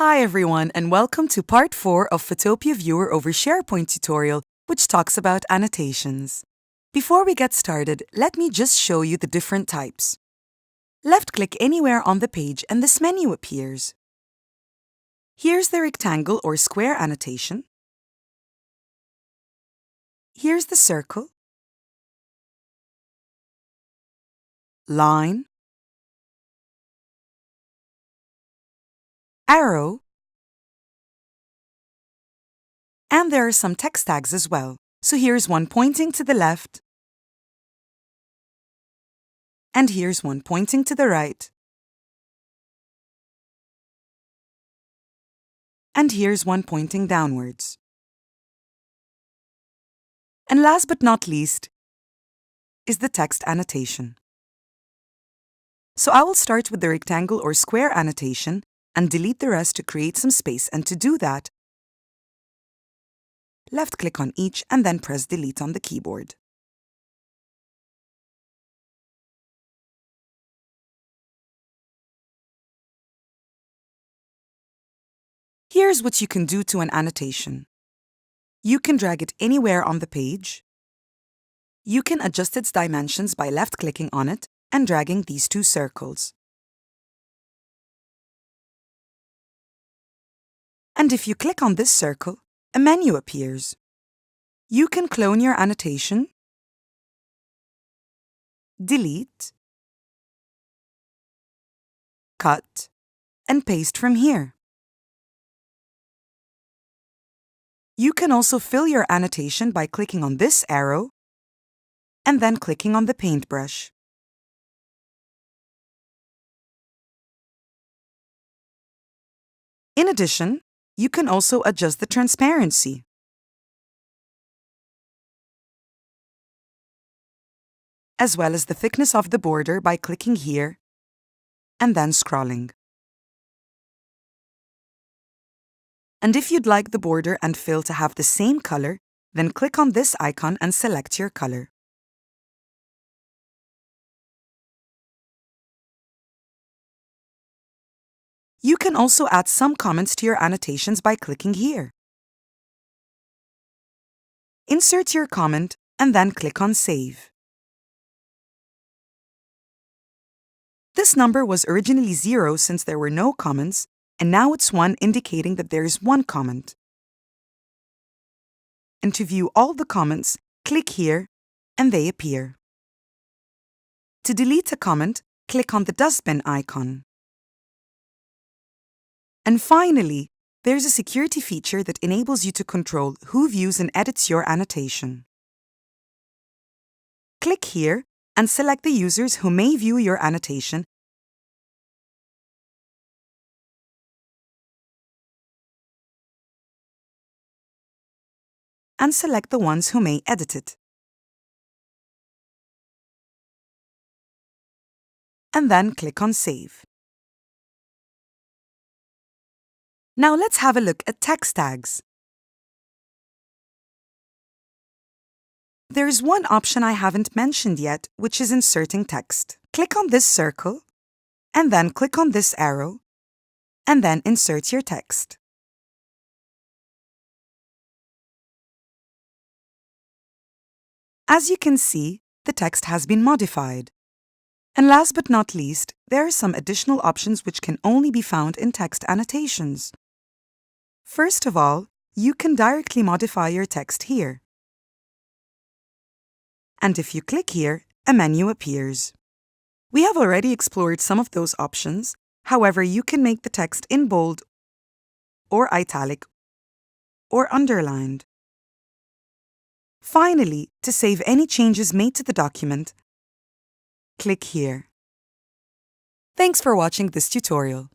Hi everyone, and welcome to part 4 of Fotopia Viewer over SharePoint tutorial, which talks about annotations. Before we get started, let me just show you the different types. Left-click anywhere on the page and this menu appears. Here's the rectangle or square annotation. Here's the circle, line, arrow, and there are some text tags as well. So here's one pointing to the left, and here's one pointing to the right, and here's one pointing downwards. And last but not least is the text annotation. So I will start with the rectangle or square annotation and delete the rest to create some space, and to do that, left-click on each and then press Delete on the keyboard. Here's what you can do to an annotation. You can drag it anywhere on the page. You can adjust its dimensions by left-clicking on it and dragging these two circles. And if you click on this circle, a menu appears. You can clone your annotation, delete, cut, and paste from here. You can also fill your annotation by clicking on this arrow and then clicking on the paintbrush. In addition, you can also adjust the transparency. As well as the thickness of the border by clicking here and then scrolling. And if you'd like the border and fill to have the same color, then click on this icon and select your color. You can also add some comments to your annotations by clicking here. Insert your comment and then click on Save. This number was originally 0 since there were no comments, and now it's 1, indicating that there is one comment. And to view all the comments, click here and they appear. To delete a comment, click on the dustbin icon. And finally, there's a security feature that enables you to control who views and edits your annotation. Click here and select the users who may view your annotation and select the ones who may edit it. And then click on Save. Now let's have a look at text tags. There's one option I haven't mentioned yet, which is inserting text. Click on this circle, and then click on this arrow, and then insert your text. As you can see, the text has been modified. And last but not least, there are some additional options which can only be found in text annotations. First of all, you can directly modify your text here. And if you click here, a menu appears. We have already explored some of those options. However, you can make the text in bold or italic or underlined. Finally, to save any changes made to the document, click here. Thanks for watching this tutorial.